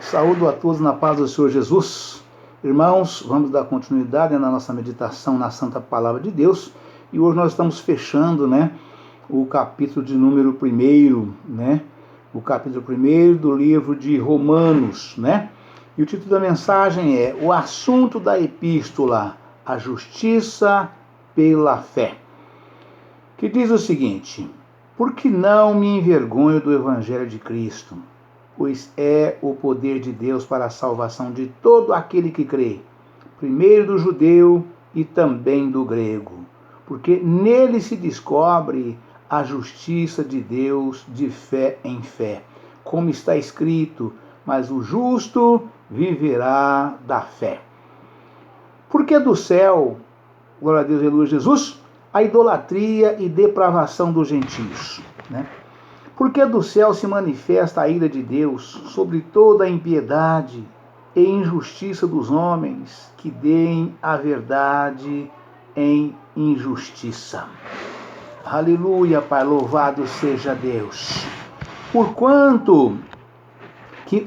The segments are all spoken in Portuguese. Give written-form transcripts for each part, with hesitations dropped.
Saúdo a todos na paz do Senhor Jesus. Irmãos, vamos dar continuidade na nossa meditação na Santa Palavra de Deus. E hoje nós estamos fechando, o capítulo de número 1, o capítulo 1 do livro de Romanos, E o título da mensagem é o assunto da epístola, a justiça pela fé. Que diz o seguinte: porque não me envergonho do Evangelho de Cristo, pois é o poder de Deus para a salvação de todo aquele que crê, primeiro do judeu e também do grego, porque nele se descobre a justiça de Deus de fé em fé, como está escrito, mas o justo viverá da fé. Porque do céu, glória a Deus, aleluia, Jesus, a idolatria e depravação dos gentios, Porque do céu se manifesta a ira de Deus sobre toda a impiedade e injustiça dos homens que deem a verdade em injustiça. Aleluia, Pai, louvado seja Deus. Porquanto que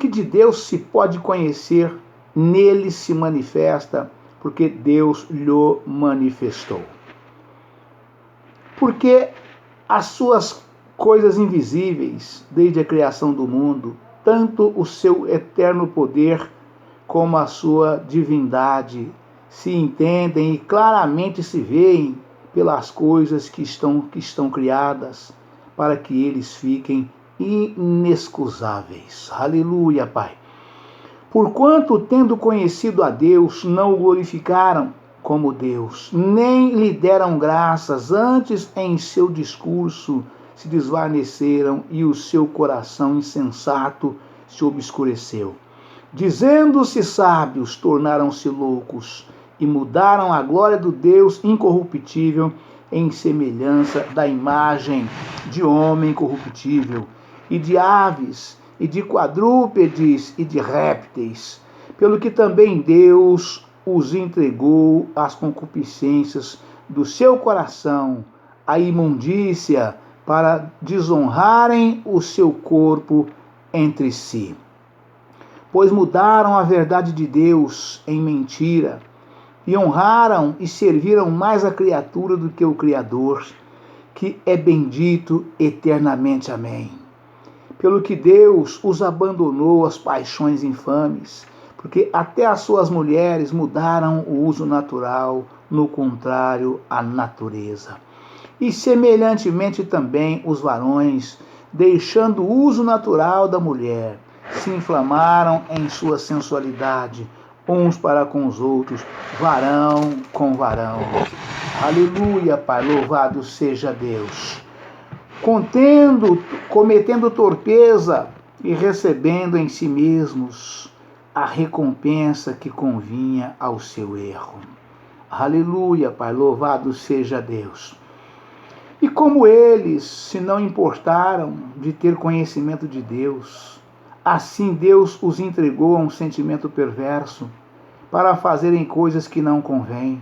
de Deus se pode conhecer, nele se manifesta, porque Deus lhe manifestou. Porque as suas coisas invisíveis, desde a criação do mundo, tanto o seu eterno poder como a sua divindade, se entendem e claramente se veem pelas coisas que estão criadas, para que eles fiquem inexcusáveis. Aleluia, Pai. Porquanto, tendo conhecido a Deus, não o glorificaram como Deus, nem lhe deram graças, antes em seu discurso se desvaneceram e o seu coração insensato se obscureceu. Dizendo-se sábios, tornaram-se loucos e mudaram a glória do Deus incorruptível em semelhança da imagem de homem corruptível e de aves e de quadrúpedes e de répteis, pelo que também Deus os entregou às concupiscências do seu coração, à imundícia, para desonrarem o seu corpo entre si. Pois mudaram a verdade de Deus em mentira, e honraram e serviram mais a criatura do que o Criador, que é bendito eternamente. Amém. Pelo que Deus os abandonou às paixões infames, porque até as suas mulheres mudaram o uso natural, no contrário à natureza. E semelhantemente também os varões, deixando o uso natural da mulher, se inflamaram em sua sensualidade, uns para com os outros, varão com varão. Aleluia, Pai, louvado seja Deus. Cometendo torpeza e recebendo em si mesmos a recompensa que convinha ao seu erro. Aleluia, Pai, louvado seja Deus. E como eles se não importaram de ter conhecimento de Deus, assim Deus os entregou a um sentimento perverso para fazerem coisas que não convêm,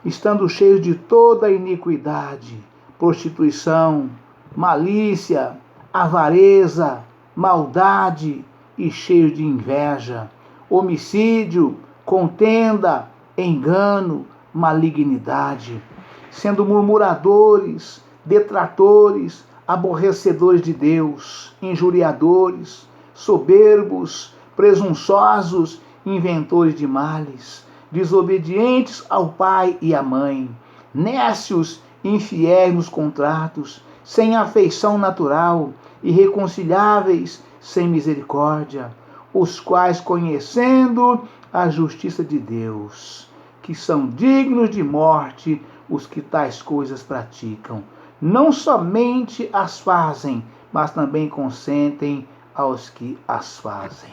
estando cheios de toda a iniquidade, prostituição, malícia, avareza, maldade e cheios de inveja, homicídio, contenda, engano, malignidade, sendo murmuradores, detratores, aborrecedores de Deus, injuriadores, soberbos, presunçosos, inventores de males, desobedientes ao pai e à mãe, nécios, infiéis nos contratos, sem afeição natural, irreconciliáveis, sem misericórdia, os quais, conhecendo a justiça de Deus, que são dignos de morte os que tais coisas praticam, não somente as fazem, mas também consentem aos que as fazem.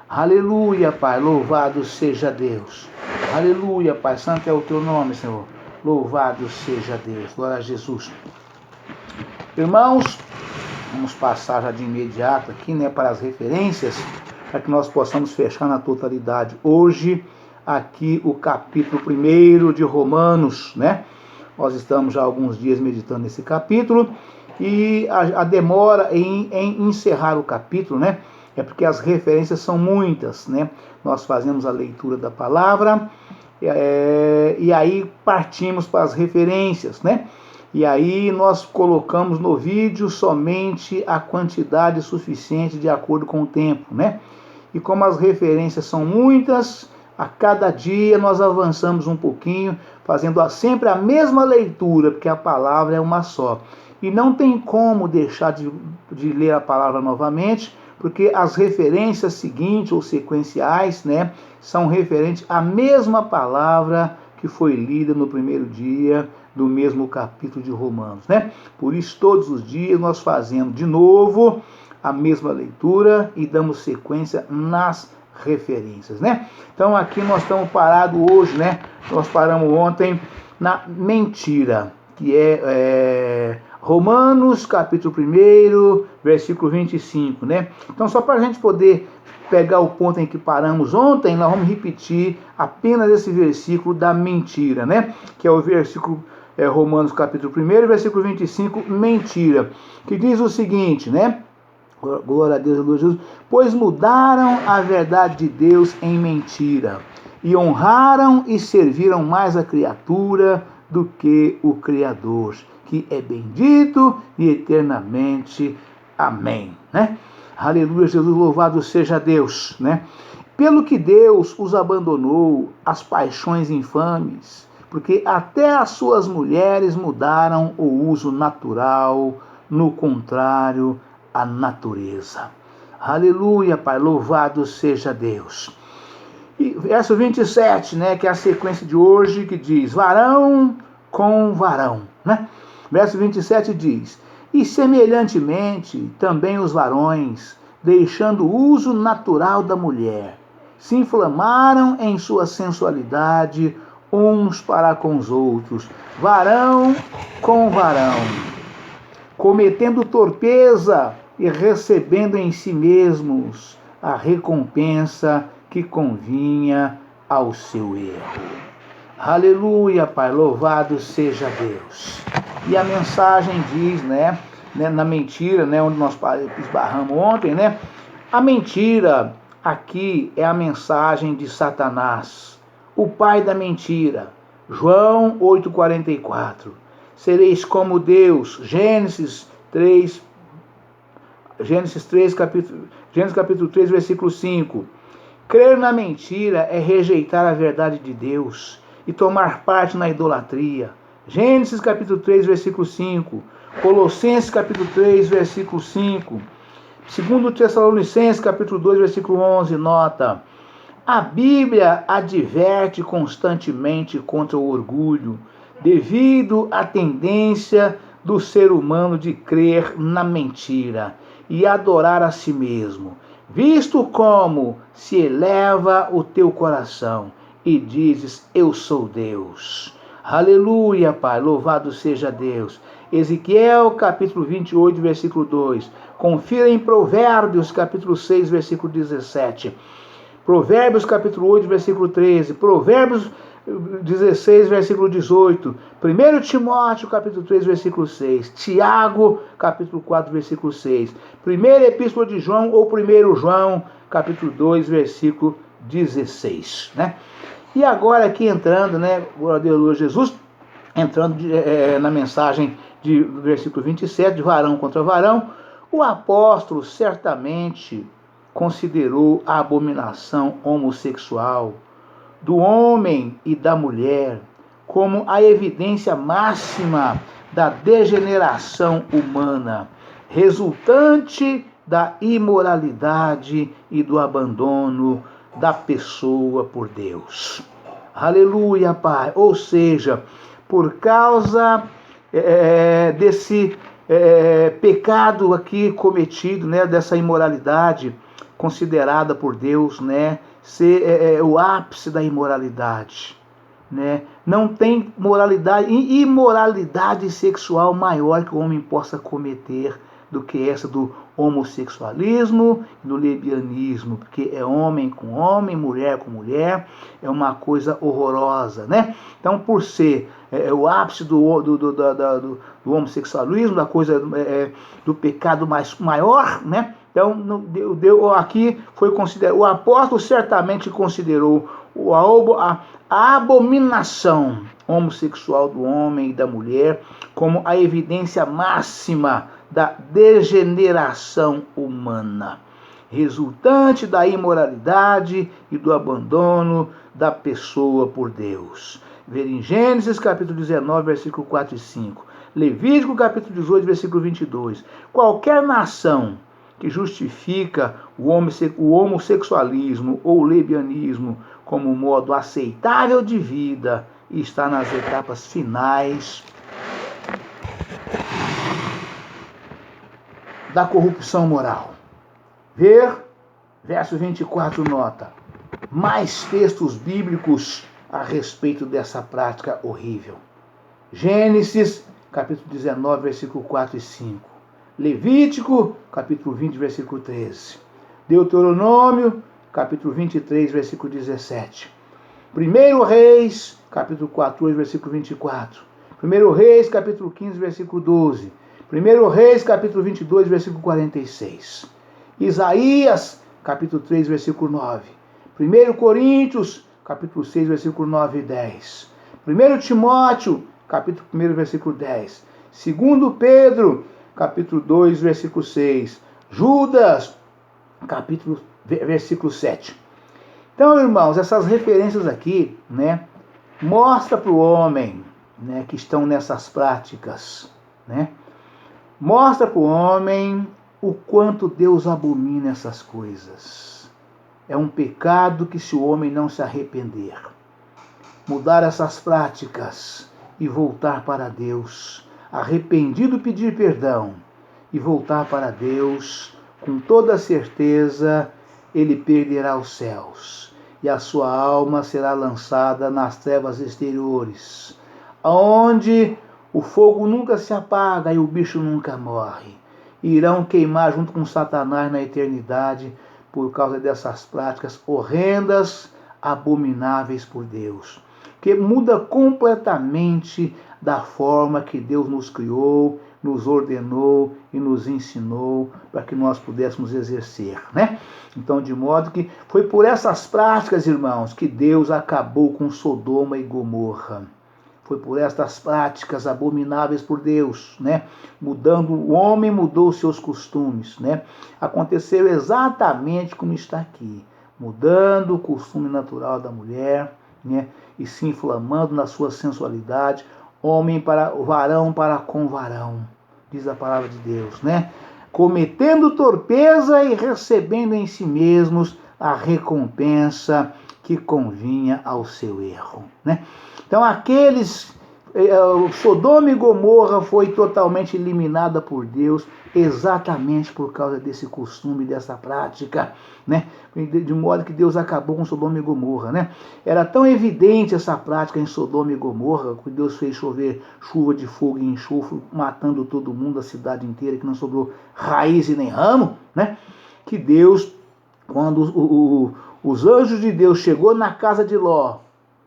Aleluia, Pai, louvado seja Deus. Aleluia, Pai, santo é o teu nome, Senhor. Louvado seja Deus. Glória a Jesus. Irmãos, vamos passar já de imediato aqui, para as referências, para que nós possamos fechar na totalidade hoje aqui o capítulo 1 de Romanos, Nós estamos já há alguns dias meditando nesse capítulo E a demora em encerrar o capítulo, né? É porque as referências são muitas, né? Nós fazemos a leitura da palavra e aí partimos para as referências, né? E aí nós colocamos no vídeo somente a quantidade suficiente de acordo com o tempo, né? E como as referências são muitas, a cada dia nós avançamos um pouquinho, fazendo sempre a mesma leitura, porque a palavra é uma só. E não tem como deixar de ler a palavra novamente, porque as referências seguintes ou sequenciais, né, são referentes à mesma palavra que foi lida no primeiro dia do mesmo capítulo de Romanos, né? Por isso, todos os dias nós fazemos de novo a mesma leitura e damos sequência nas referências, né? Então aqui nós estamos parados hoje, né? Nós paramos ontem na mentira, que é Romanos capítulo 1, versículo 25, né? Então só para a gente poder pegar o ponto em que paramos ontem, nós vamos repetir apenas esse versículo da mentira, né? Que é o versículo Romanos capítulo 1, versículo 25, mentira, que diz o seguinte, né? Glória a Deus, glória a Jesus. Pois mudaram a verdade de Deus em mentira, e honraram e serviram mais a criatura do que o Criador, que é bendito e eternamente. Amém, né? Aleluia, Jesus, louvado seja Deus, né? Pelo que Deus os abandonou às paixões infames, porque até as suas mulheres mudaram o uso natural, no contrário, a natureza. Aleluia, Pai, louvado seja Deus. E verso 27, né, que é a sequência de hoje, que diz, varão com varão, né? Verso 27 diz, e semelhantemente também os varões, deixando o uso natural da mulher, se inflamaram em sua sensualidade uns para com os outros, varão com varão, cometendo torpeza e recebendo em si mesmos a recompensa que convinha ao seu erro. Aleluia, Pai, louvado seja Deus. E a mensagem diz, né, na mentira, né, onde nós esbarramos ontem, né, a mentira aqui é a mensagem de Satanás, o pai da mentira. João 8,44. Sereis como Deus, Gênesis capítulo 3, versículo 5. Crer na mentira é rejeitar a verdade de Deus e tomar parte na idolatria. Gênesis capítulo 3, versículo 5. Colossenses capítulo 3, versículo 5. Segundo Tessalonicenses capítulo 2, versículo 11, nota. A Bíblia adverte constantemente contra o orgulho, devido à tendência do ser humano de crer na mentira e adorar a si mesmo, visto como se eleva o teu coração e dizes, eu sou Deus. Aleluia, Pai, louvado seja Deus. Ezequiel, capítulo 28, versículo 2. Confira em Provérbios, capítulo 6, versículo 17. Provérbios, capítulo 8, versículo 13. Provérbios 16, versículo 18. 1 Timóteo, capítulo 3, versículo 6. Tiago, capítulo 4, versículo 6. Primeira Epístola de João, ou 1 João, capítulo 2, versículo 16, né? E agora aqui entrando, né, glória a Deus, Jesus, entrando na mensagem do versículo 27, de varão contra varão, o apóstolo certamente considerou a abominação homossexual do homem e da mulher como a evidência máxima da degeneração humana, resultante da imoralidade e do abandono da pessoa por Deus. Aleluia, Pai. Ou seja, por causa desse pecado aqui cometido, né, dessa imoralidade considerada por Deus, né, ser o ápice da imoralidade, né? Não tem imoralidade sexual maior que o homem possa cometer do que essa do homossexualismo e do lesbianismo, porque é homem com homem, mulher com mulher, é uma coisa horrorosa, né? Então, por ser o ápice do homossexualismo, da coisa do pecado maior, né? Então, aqui foi considerado, o apóstolo certamente considerou a abominação homossexual do homem e da mulher como a evidência máxima da degeneração humana, resultante da imoralidade e do abandono da pessoa por Deus. Ver em Gênesis capítulo 19, versículo 4 e 5. Levítico capítulo 18, versículo 22. Qualquer nação que justifica o homossexualismo ou o lesbianismo como modo aceitável de vida está nas etapas finais da corrupção moral. Ver, verso 24, nota, mais textos bíblicos a respeito dessa prática horrível. Gênesis, capítulo 19, versículo 4 e 5. Levítico, capítulo 20, versículo 13. Deuteronômio, capítulo 23, versículo 17. 1 Reis, capítulo 14, versículo 24. 1 Reis, capítulo 15, versículo 12. 1 Reis, capítulo 22, versículo 46. Isaías, capítulo 3, versículo 9. 1 Coríntios, capítulo 6, versículo 9 e 10. 1 Timóteo, capítulo 1, versículo 10. 2 Pedro, capítulo 2, versículo 6. Judas, versículo 7. Então, irmãos, essas referências aqui, né, mostra para o homem, né, que estão nessas práticas, né, mostra para o homem o quanto Deus abomina essas coisas. É um pecado que, se o homem não se arrepender, mudar essas práticas e voltar para Deus, arrependido pedir perdão e voltar para Deus, com toda certeza ele perderá os céus e a sua alma será lançada nas trevas exteriores, onde o fogo nunca se apaga e o bicho nunca morre. E irão queimar junto com Satanás na eternidade por causa dessas práticas horrendas, abomináveis por Deus, que muda completamente da forma que Deus nos criou, nos ordenou e nos ensinou para que nós pudéssemos exercer, né? Então, de modo que foi por essas práticas, irmãos, que Deus acabou com Sodoma e Gomorra. Foi por estas práticas abomináveis por Deus, né? O homem mudou seus costumes, né? Aconteceu exatamente como está aqui, mudando o costume natural da mulher, né? E se inflamando na sua sensualidade, varão para com varão, diz a palavra de Deus, né? Cometendo torpeza e recebendo em si mesmos a recompensa que convinha ao seu erro, né? Então, Sodoma e Gomorra foi totalmente eliminada por Deus exatamente por causa desse costume, dessa prática, né? De modo que Deus acabou com Sodoma e Gomorra, né? Era tão evidente essa prática em Sodoma e Gomorra, que Deus fez chover chuva de fogo e enxofre, matando todo mundo, a cidade inteira, que não sobrou raiz e nem ramo, né? Que Deus, quando os anjos de Deus chegou na casa de Ló,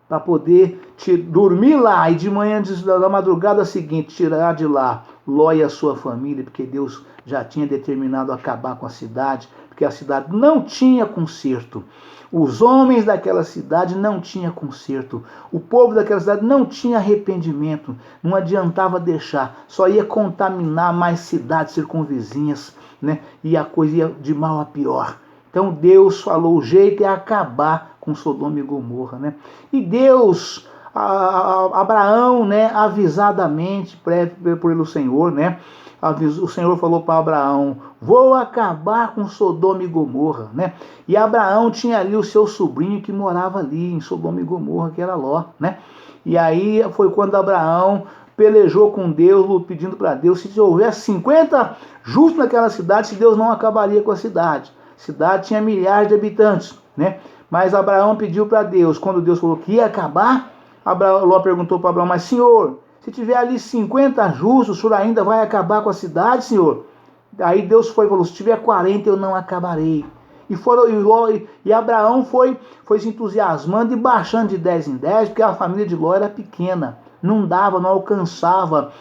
para poder dormir lá e de manhã, da madrugada seguinte, tirar de lá Ló e a sua família, porque Deus já tinha determinado acabar com a cidade, porque a cidade não tinha conserto. Os homens daquela cidade não tinham conserto. O povo daquela cidade não tinha arrependimento. Não adiantava deixar. Só ia contaminar mais cidades circunvizinhas, né? E a coisa ia de mal a pior. Então Deus falou, o jeito é acabar com Sodoma e Gomorra, né? E Deus, Abraão, né, avisadamente, pelo Senhor, né? O Senhor falou para Abraão, vou acabar com Sodoma e Gomorra, né? E Abraão tinha ali o seu sobrinho que morava ali em Sodoma e Gomorra, que era Ló, né? E aí foi quando Abraão pelejou com Deus, pedindo para Deus, se houvesse 50 justos naquela cidade, se Deus não acabaria com a cidade. A cidade tinha milhares de habitantes, né? Mas Abraão pediu para Deus, quando Deus falou que ia acabar, Ló perguntou para Abraão, mas Senhor, se tiver ali 50 justos, o senhor ainda vai acabar com a cidade, Senhor? Aí Deus foi e falou, se tiver 40 eu não acabarei. E Abraão foi se entusiasmando e baixando de 10 em 10, porque a família de Ló era pequena. Não dava, não alcançava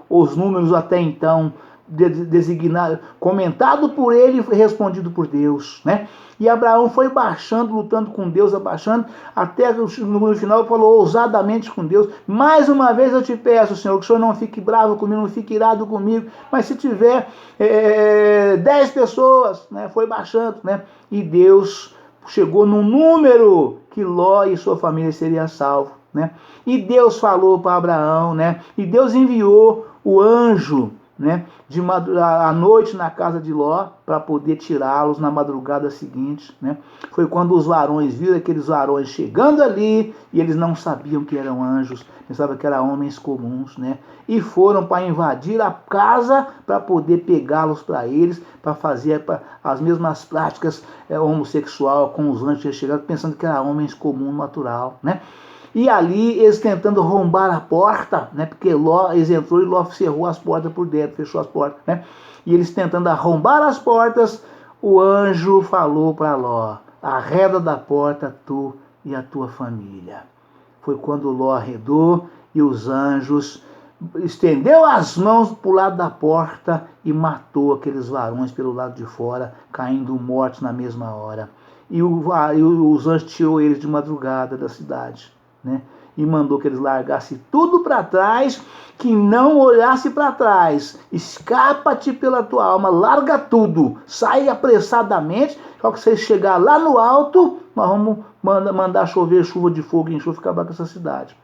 os números até então designado, comentado por ele e respondido por Deus, né? E Abraão foi baixando, lutando com Deus, abaixando, até no final falou ousadamente com Deus, mais uma vez eu te peço, Senhor, que o Senhor não fique bravo comigo, não fique irado comigo, mas se tiver 10 pessoas, né? Foi baixando, né? E Deus chegou num número que Ló e sua família seriam salvos, né? E Deus falou para Abraão, né? E Deus enviou o anjo, né, à noite na casa de Ló para poder tirá-los na madrugada seguinte, né? Foi quando os varões viram aqueles varões chegando ali e eles não sabiam que eram anjos, pensavam que eram homens comuns, né? E foram para invadir a casa para poder pegá-los para eles, para fazer as mesmas práticas homossexual com os anjos que chegaram, pensando que eram homens comuns, natural, né? E ali eles tentando arrombar a porta, né? Porque eles entrou e Ló cerrou as portas por dentro, fechou as portas, né? E eles tentando arrombar as portas, o anjo falou para Ló, arreda da porta tu e a tua família. Foi quando Ló arredou e os anjos estendeu as mãos para o lado da porta e matou aqueles varões pelo lado de fora, caindo mortos na mesma hora. E os anjos tirou eles de madrugada da cidade, né? E mandou que eles largassem tudo para trás, que não olhasse para trás. Escapa-te pela tua alma, larga tudo, sai apressadamente. Só que você chegar lá no alto, nós vamos mandar chover chuva de fogo e enxofre, acabar com essa cidade.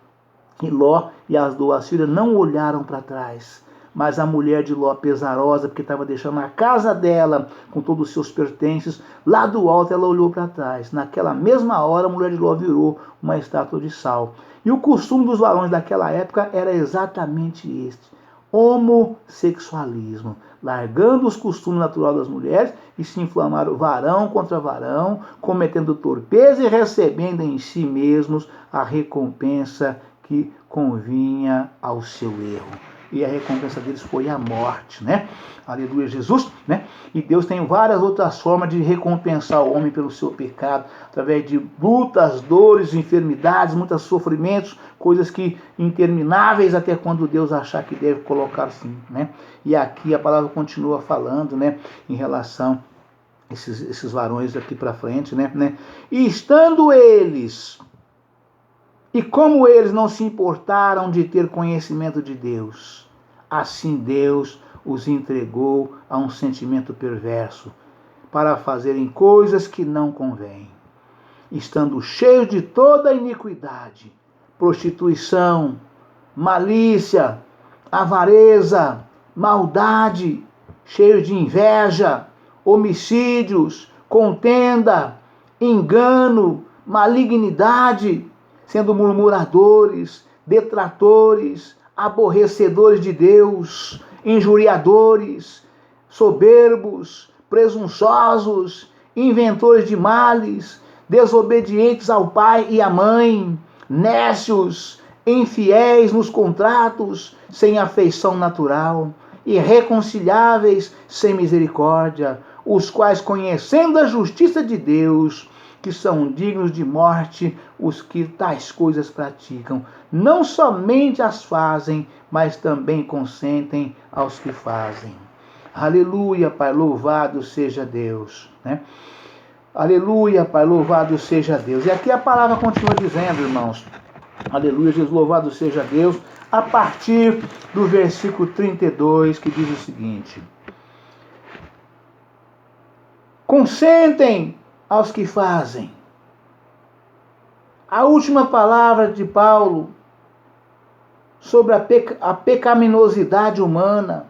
E Ló e as duas filhas não olharam para trás. Mas a mulher de Ló, pesarosa, porque estava deixando a casa dela com todos os seus pertences, lá do alto ela olhou para trás. Naquela mesma hora a mulher de Ló virou uma estátua de sal. E o costume dos varões daquela época era exatamente este: homossexualismo, largando os costumes naturais das mulheres e se inflamaram varão contra varão, cometendo torpeza e recebendo em si mesmos a recompensa que convinha ao seu erro. E a recompensa deles foi a morte, né? Aleluia, Jesus, né? E Deus tem várias outras formas de recompensar o homem pelo seu pecado, através de lutas, dores, enfermidades, muitos sofrimentos, coisas que intermináveis até quando Deus achar que deve colocar fim, né? E aqui a palavra continua falando, né, em relação a esses varões aqui para frente, né? E estando eles, e como eles não se importaram de ter conhecimento de Deus, assim Deus os entregou a um sentimento perverso, para fazerem coisas que não convêm, estando cheios de toda iniquidade, prostituição, malícia, avareza, maldade, cheios de inveja, homicídios, contenda, engano, malignidade, sendo murmuradores, detratores, aborrecedores de Deus, injuriadores, soberbos, presunçosos, inventores de males, desobedientes ao pai e à mãe, nécios, infiéis nos contratos, sem afeição natural, irreconciliáveis, sem misericórdia, os quais, conhecendo a justiça de Deus, que são dignos de morte os que tais coisas praticam, não somente as fazem, mas também consentem aos que fazem. Aleluia, Pai, louvado seja Deus, né? Aleluia, Pai, louvado seja Deus. E aqui a palavra continua dizendo, irmãos, aleluia, Jesus, louvado seja Deus, a partir do versículo 32, que diz o seguinte: consentem aos que fazem. A última palavra de Paulo sobre a pecaminosidade humana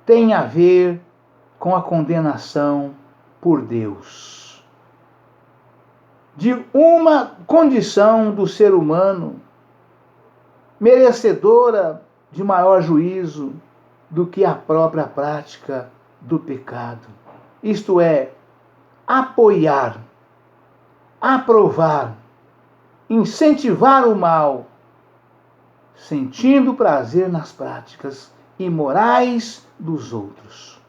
tem a ver com a condenação por Deus de uma condição do ser humano merecedora de maior juízo do que a própria prática do pecado. Isto é, apoiar, aprovar, incentivar o mal, sentindo prazer nas práticas imorais dos outros.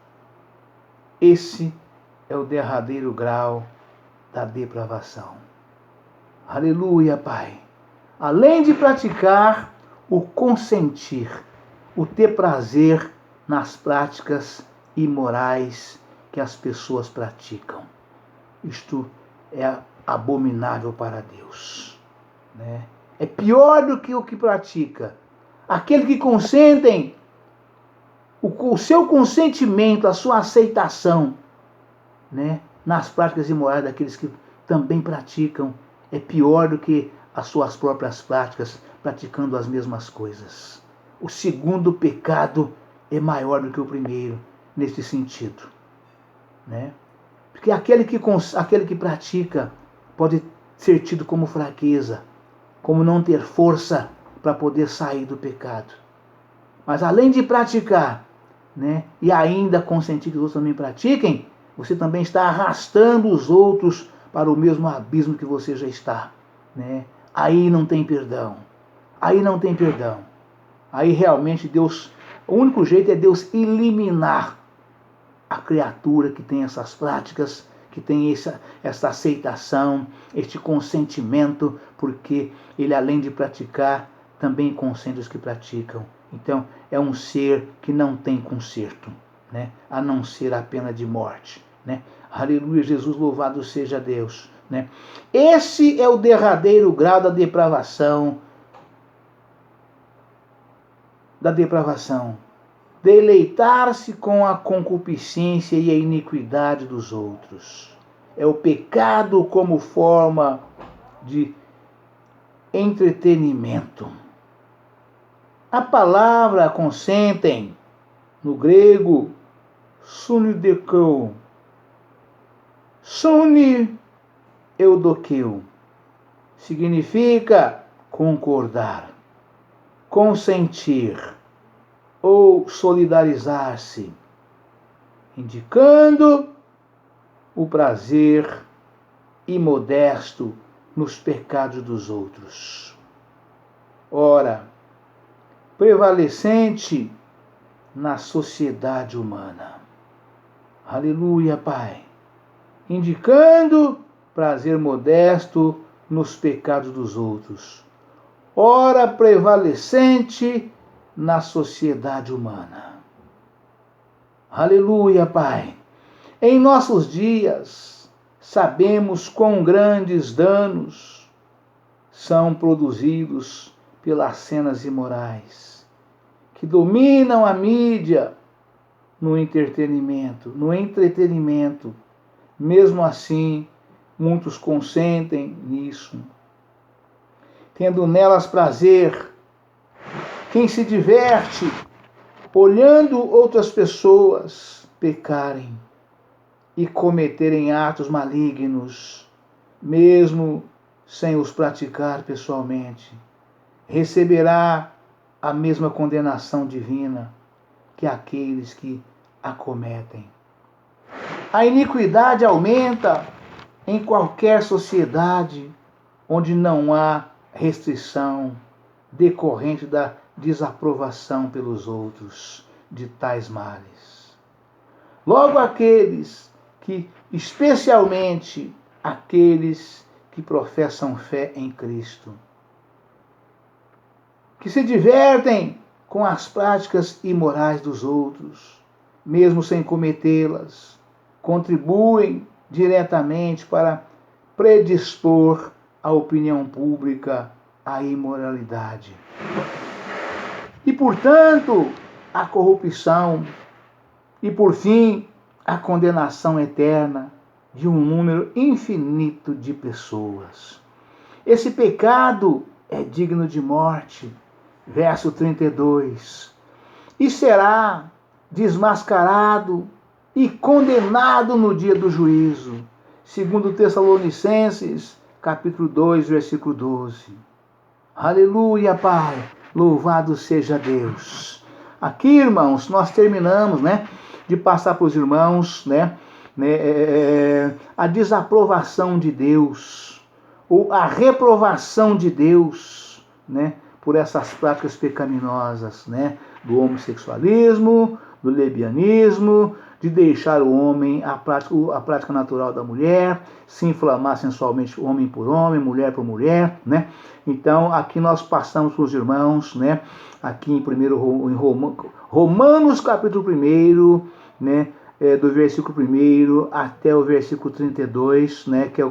Esse é o derradeiro grau da depravação. Aleluia, Pai. Além de praticar o consentir, o ter prazer nas práticas imorais que as pessoas praticam. Isto é abominável para Deus, né? É pior do que o que pratica. Aquele que consentem, o seu consentimento, a sua aceitação, né, nas práticas imorais daqueles que também praticam, é pior do que as suas próprias práticas, praticando as mesmas coisas. O segundo pecado é maior do que o primeiro, nesse sentido, né? Porque aquele que pratica pode ser tido como fraqueza, como não ter força para poder sair do pecado. Mas além de praticar, né, e ainda consentir que os outros também pratiquem, você também está arrastando os outros para o mesmo abismo que você já está, né? Aí não tem perdão. Aí não tem perdão. Aí realmente Deus, o único jeito é Deus eliminar a criatura que tem essas práticas, que tem essa aceitação, este consentimento, porque ele, além de praticar, também consente os que praticam. Então, é um ser que não tem conserto, né? A não ser a pena de morte, né? Aleluia, Jesus, louvado seja Deus, né? Esse é o derradeiro grau da depravação. Deleitar-se com a concupiscência e a iniquidade dos outros. É o pecado como forma de entretenimento. A palavra consentem, no grego, sunidekeu, suni eudokeu, significa concordar, consentir ou solidarizar-se, indicando o prazer imodesto nos pecados dos outros. Ora, prevalecente na sociedade humana. Aleluia, Pai. Indicando prazer modesto nos pecados dos outros. Ora, prevalecente na sociedade humana. Aleluia, Pai. Em nossos dias, sabemos quão grandes danos são produzidos pelas cenas imorais, que dominam a mídia no entretenimento. Mesmo assim, muitos consentem nisso, tendo nelas prazer. Quem se diverte olhando outras pessoas pecarem e cometerem atos malignos, mesmo sem os praticar pessoalmente, receberá a mesma condenação divina que aqueles que a cometem. A iniquidade aumenta em qualquer sociedade onde não há restrição decorrente da desaprovação pelos outros de tais males. Logo especialmente aqueles que professam fé em Cristo, que se divertem com as práticas imorais dos outros, mesmo sem cometê-las, contribuem diretamente para predispor a opinião pública à imoralidade. E, portanto, a corrupção e, por fim, a condenação eterna de um número infinito de pessoas. Esse pecado é digno de morte, verso 32, e será desmascarado e condenado no dia do juízo, segundo Tessalonicenses, capítulo 2, versículo 12. Aleluia, Pai, louvado seja Deus. Aqui, irmãos, nós terminamos, de passar para os irmãos, a desaprovação de Deus, ou a reprovação de Deus, por essas práticas pecaminosas, do homossexualismo, do lesbianismo, de deixar o homem a prática natural da mulher, se inflamar sensualmente homem por homem, mulher por mulher, né? Então, aqui nós passamos para os irmãos, né? Aqui em Romanos capítulo 1, né? Do versículo 1 até o versículo 32, né, que é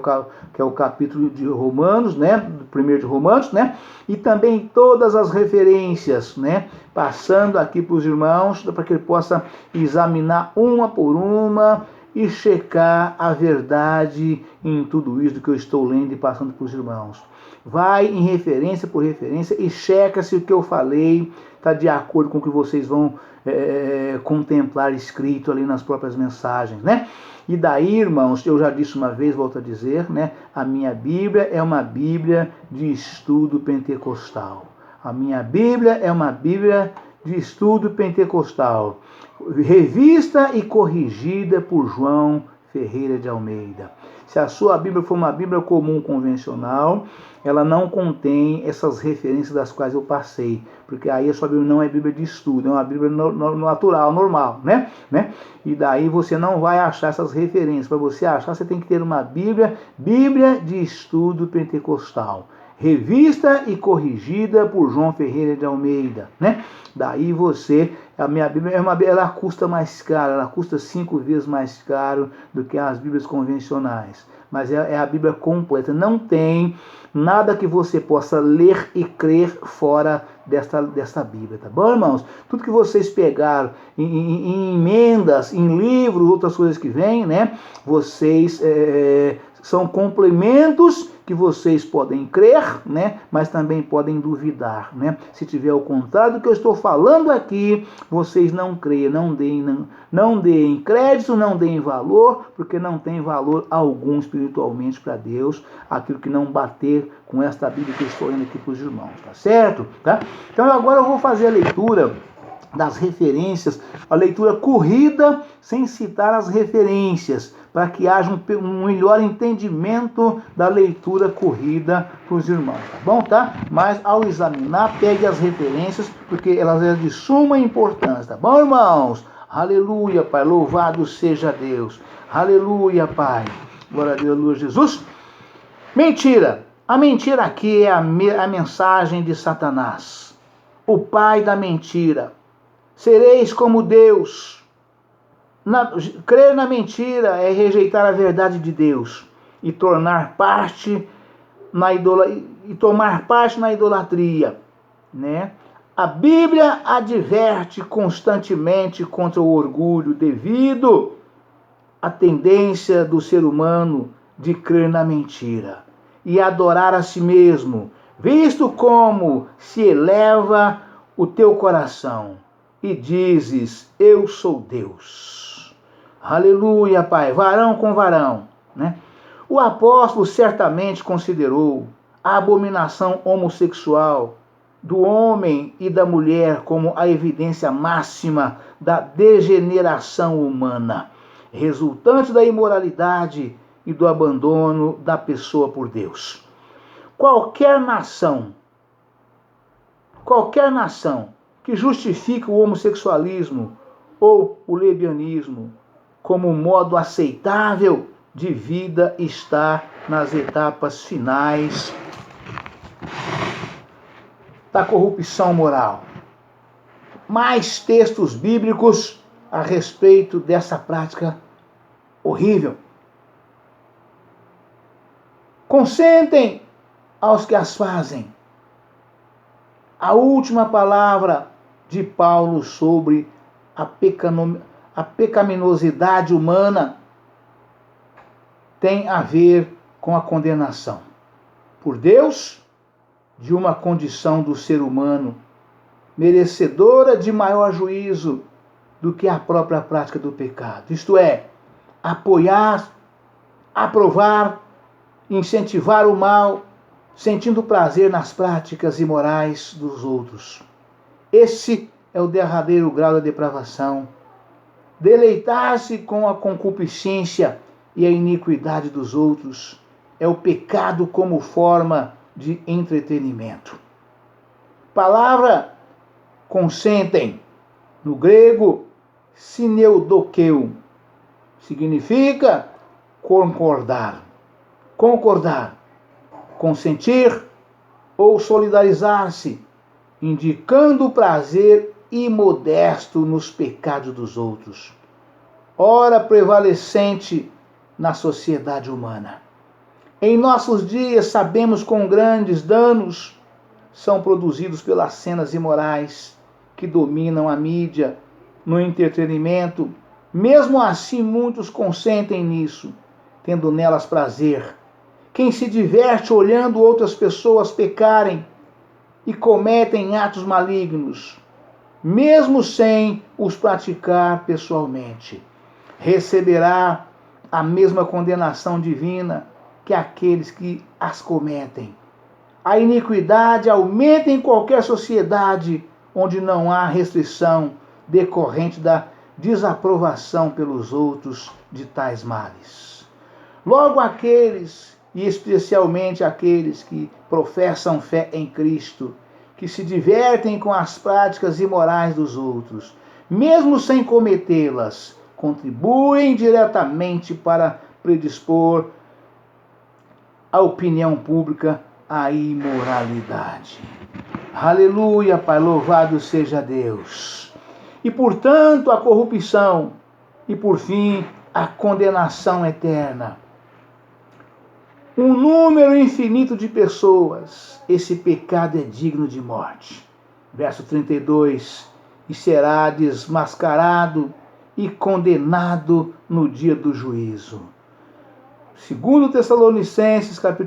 o capítulo de Romanos, né, primeiro de Romanos, né, e também todas as referências, né, passando aqui para os irmãos, para que ele possa examinar uma por uma e checar a verdade em tudo isso que eu estou lendo e passando para os irmãos. Vai em referência por referência e checa se o que eu falei está de acordo com o que vocês vão contemplar escrito ali nas próprias mensagens, né? E daí, irmãos, eu já disse uma vez, volto a dizer, né? A minha Bíblia é uma Bíblia de estudo pentecostal. A minha Bíblia é uma Bíblia de estudo pentecostal, revista e corrigida por João Ferreira de Almeida. Se a sua Bíblia for uma Bíblia comum, convencional, ela não contém essas referências das quais eu passei, porque aí a sua Bíblia não é Bíblia de estudo, é uma Bíblia natural, normal, né? E daí você não vai achar essas referências. Para você achar, você tem que ter uma Bíblia de estudo pentecostal, revista e corrigida por João Ferreira de Almeida, né? Daí a minha Bíblia ela custa mais caro, ela custa 5 vezes mais caro do que as Bíblias convencionais. Mas é a Bíblia completa, não tem nada que você possa ler e crer fora desta Bíblia, tá bom, irmãos? Tudo que vocês pegaram em emendas, em livros, outras coisas que vêm, né? Vocês são complementos que vocês podem crer, né? Mas também podem duvidar, né? Se tiver o contrário do que eu estou falando aqui, vocês não creiam, não deem crédito, não deem valor, porque não tem valor algum espiritualmente para Deus, aquilo que não bater com esta Bíblia que eu estou lendo aqui para os irmãos, tá certo? Tá? Então agora eu vou fazer a leitura das referências, a leitura corrida sem citar as referências, para que haja um melhor entendimento da leitura corrida para os irmãos, tá bom, tá? Mas ao examinar, pegue as referências, porque elas são de suma importância, tá bom, irmãos? Aleluia, Pai, louvado seja Deus. Aleluia, Pai. Glória a Deus, aleluia, Jesus. Mentira. A mentira aqui é a mensagem de Satanás, o pai da mentira. Sereis como Deus. Crer na mentira é rejeitar a verdade de Deus e tomar parte na idolatria, né? A Bíblia adverte constantemente contra o orgulho devido à tendência do ser humano de crer na mentira e adorar a si mesmo, visto como se eleva o teu coração e dizes, eu sou Deus. Aleluia, Pai, varão com varão, né? O apóstolo certamente considerou a abominação homossexual do homem e da mulher como a evidência máxima da degeneração humana, resultante da imoralidade e do abandono da pessoa por Deus. Qualquer nação que justifique o homossexualismo ou o lesbianismo como modo aceitável de vida está nas etapas finais da corrupção moral. Mais textos bíblicos a respeito dessa prática horrível. Consentem aos que as fazem. A última palavra de Paulo sobre a pecaminosidade humana tem a ver com a condenação por Deus de uma condição do ser humano merecedora de maior juízo do que a própria prática do pecado. Isto é, apoiar, aprovar, incentivar o mal, sentindo prazer nas práticas imorais dos outros. Esse é o derradeiro grau da depravação. Deleitar-se com a concupiscência e a iniquidade dos outros é o pecado como forma de entretenimento. Palavra consentem, no grego, Sineudoqueu significa concordar, consentir ou solidarizar-se, indicando o prazer imodesto nos pecados dos outros, ora prevalecente na sociedade humana. Em nossos dias, sabemos quão grandes danos são produzidos pelas cenas imorais que dominam a mídia, no entretenimento. Mesmo assim, muitos consentem nisso, tendo nelas prazer. Quem se diverte olhando outras pessoas pecarem e cometem atos malignos, mesmo sem os praticar pessoalmente, receberá a mesma condenação divina que aqueles que as cometem. A iniquidade aumenta em qualquer sociedade onde não há restrição decorrente da desaprovação pelos outros de tais males. Logo, aqueles, e especialmente aqueles que professam fé em Cristo, que se divertem com as práticas imorais dos outros, mesmo sem cometê-las, contribuem diretamente para predispor a opinião pública à imoralidade. Aleluia, Pai, louvado seja Deus. E, portanto, a corrupção e, por fim, a condenação eterna. Um número infinito de pessoas, esse pecado é digno de morte. Verso 32, e será desmascarado e condenado no dia do juízo. 2 Tessalonicenses, capítulo